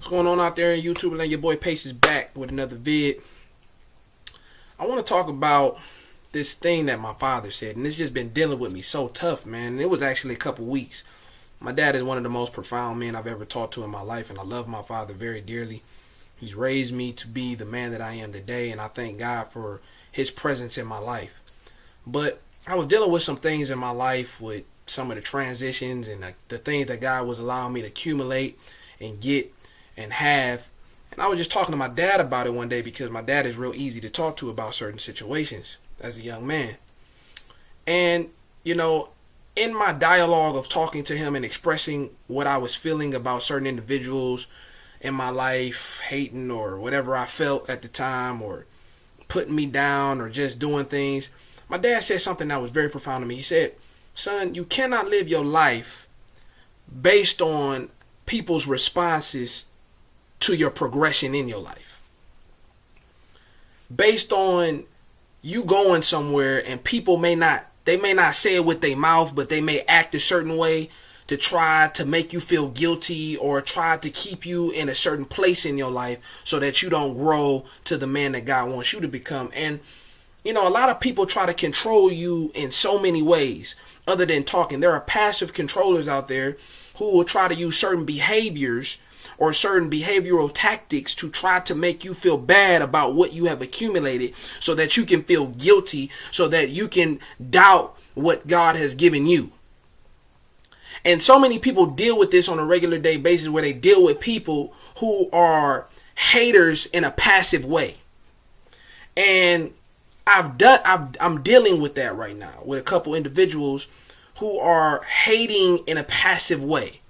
What's going on out there in YouTube? And your boy Pace is back with another vid. I want to talk about this thing that my father said, and it's just been dealing with me so tough, man. It was actually a couple weeks. My dad is one of the most profound men I've ever talked to in my life, and I love my father very dearly. He's raised me to be the man that I am today, and I thank God for his presence in my life. But I was dealing with some things in my life with some of the transitions and the things that God was allowing me to accumulate and get and have. And I was just talking to my dad about it one day because my dad is real easy to talk to about certain situations as a young man. And, in my dialogue of talking to him and expressing what I was feeling about certain individuals in my life, hating or whatever I felt at the time, or putting me down or just doing things, my dad said something that was very profound to me. He said, "Son, you cannot live your life based on people's responses to your progression in your life. Based on you going somewhere and people may not say it with their mouth, but they may act a certain way to try to make you feel guilty or try to keep you in a certain place in your life so that you don't grow to the man that God wants you to become." And a lot of people try to control you in so many ways other than talking. There are passive controllers out there who will try to use certain behaviors or certain behavioral tactics to try to make you feel bad about what you have accumulated so that you can feel guilty, so that you can doubt what God has given you. And so many people deal with this on a regular day basis, where they deal with people who are haters in a passive way. And I'm dealing with that right now with a couple individuals who are hating in a passive way.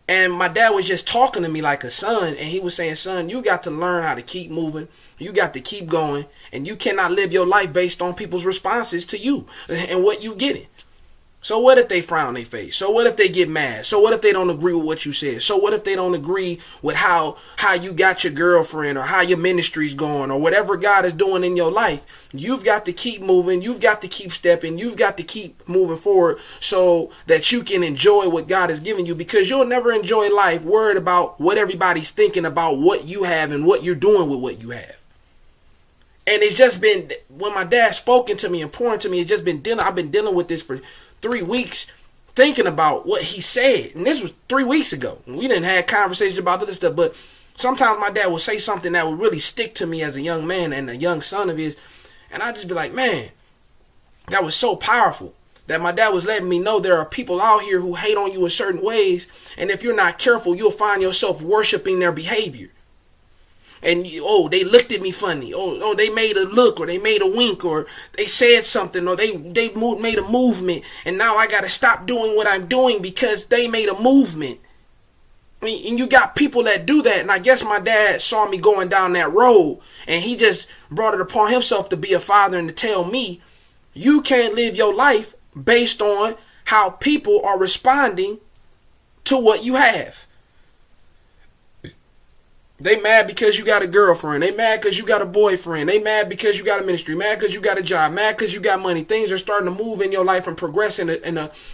And my dad was just talking to me like a son, and he was saying, "Son, you got to learn how to keep moving. You got to keep going, and you cannot live your life based on people's responses to you and what you getting. So what if they frown their face? So what if they get mad? So what if they don't agree with what you said? So what if they don't agree with how you got your girlfriend or how your ministry's going or whatever God is doing in your life? You've got to keep moving. You've got to keep stepping. You've got to keep moving forward so that you can enjoy what God has given you, because you'll never enjoy life worried about what everybody's thinking about what you have and what you're doing with what you have." And it's just been, when my dad spoken to me and pouring to me, I've been dealing with this for 3 weeks, thinking about what he said. And this was 3 weeks ago. We didn't have conversations about other stuff, but sometimes my dad would say something that would really stick to me as a young man and a young son of his. And I'd just be like, man, that was so powerful. That my dad was letting me know there are people out here who hate on you in certain ways. And if you're not careful, you'll find yourself worshiping their behavior. And they looked at me funny. They made a look, or they made a wink, or they said something, or they made a movement, and now I got to stop doing what I'm doing because they made a movement. And you got people that do that, and I guess my dad saw me going down that road, and he just brought it upon himself to be a father and to tell me, you can't live your life based on how people are responding to what you have. They mad because you got a girlfriend. They mad because you got a boyfriend. They mad because you got a ministry. Mad because you got a job. Mad because you got money. Things are starting to move in your life and progress and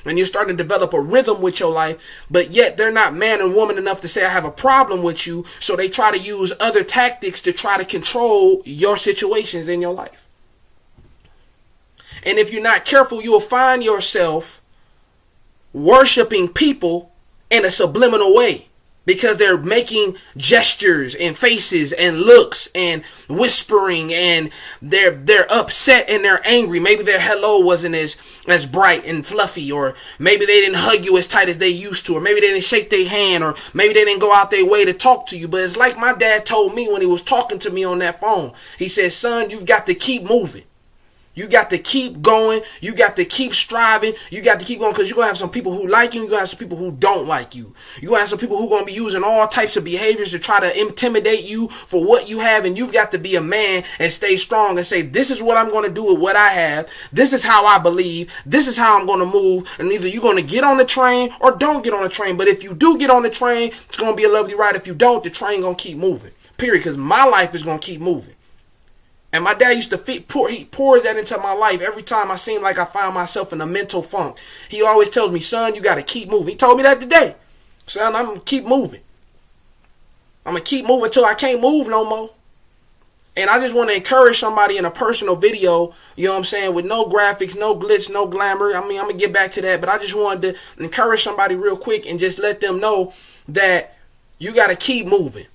you're starting to develop a rhythm with your life. But yet they're not man and woman enough to say, I have a problem with you. So they try to use other tactics to try to control your situations in your life. And if you're not careful, you'll find yourself worshiping people in a subliminal way. Because they're making gestures and faces and looks and whispering, and they're upset and they're angry. Maybe their hello wasn't as bright and fluffy, or maybe they didn't hug you as tight as they used to, or maybe they didn't shake their hand, or maybe they didn't go out their way to talk to you. But it's like my dad told me when he was talking to me on that phone. He said, "Son, you've got to keep moving. You got to keep going. You got to keep striving. You got to keep going, because you're going to have some people who like you. You're going to have some people who don't like you. You're going to have some people who are going to be using all types of behaviors to try to intimidate you for what you have. And you've got to be a man and stay strong and say, this is what I'm going to do with what I have. This is how I believe. This is how I'm going to move. And either you're going to get on the train or don't get on the train. But if you do get on the train, it's going to be a lovely ride. If you don't, the train going to keep moving. Period. Because my life is going to keep moving. And my dad used to he pours that into my life every time I seem like I find myself in a mental funk. He always tells me, son, you got to keep moving. He told me that today. Son, I'm going to keep moving. I'm going to keep moving till I can't move no more. And I just want to encourage somebody in a personal video, you know what I'm saying, with no graphics, no glitz, no glamour. I mean, I'm going to get back to that, but I just wanted to encourage somebody real quick and just let them know that you got to keep moving.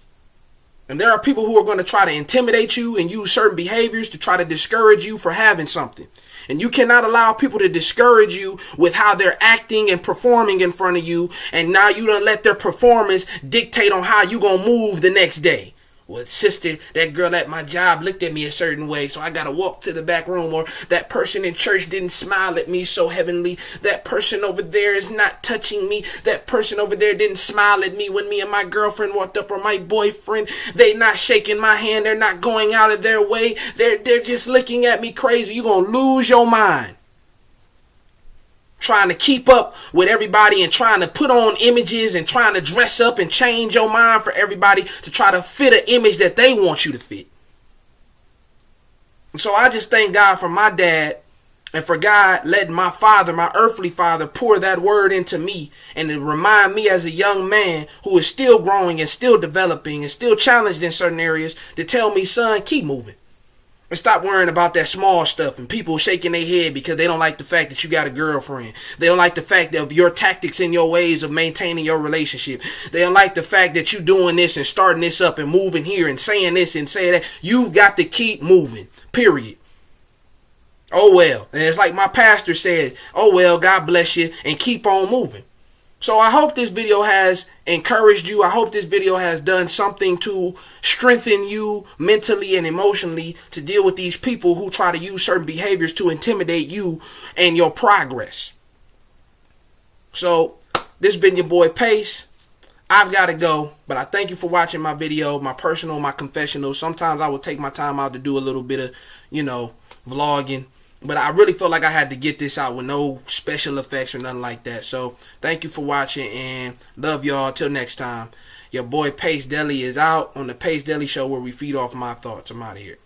And there are people who are going to try to intimidate you and use certain behaviors to try to discourage you for having something. And you cannot allow people to discourage you with how they're acting and performing in front of you. And now you done let their performance dictate on how you going to move the next day. Well, sister, that girl at my job looked at me a certain way, so I got to walk to the back room. Or that person in church didn't smile at me so heavenly. That person over there is not touching me. That person over there didn't smile at me when me and my girlfriend walked up, or my boyfriend. They not shaking my hand. They're not going out of their way. They're just looking at me crazy. You're going to lose your mind trying to keep up with everybody and trying to put on images and trying to dress up and change your mind for everybody to try to fit an image that they want you to fit. And so I just thank God for my dad and for God letting my father, my earthly father, pour that word into me and to remind me as a young man who is still growing and still developing and still challenged in certain areas to tell me, son, keep moving. And stop worrying about that small stuff and people shaking their head because they don't like the fact that you got a girlfriend. They don't like the fact of your tactics and your ways of maintaining your relationship. They don't like the fact that you doing this and starting this up and moving here and saying this and saying that. You've got to keep moving, period. Oh well. And it's like my pastor said, oh well, God bless you, and keep on moving. So I hope this video has encouraged you. I hope this video has done something to strengthen you mentally and emotionally to deal with these people who try to use certain behaviors to intimidate you and your progress. So this has been your boy Pace. I've got to go, but I thank you for watching my video, my personal, my confessional. Sometimes I will take my time out to do a little bit of, vlogging. But I really felt like I had to get this out with no special effects or nothing like that. So thank you for watching and love y'all. Till next time. Your boy Pace Deli is out on the Pace Deli Show, where we feed off my thoughts. I'm out of here.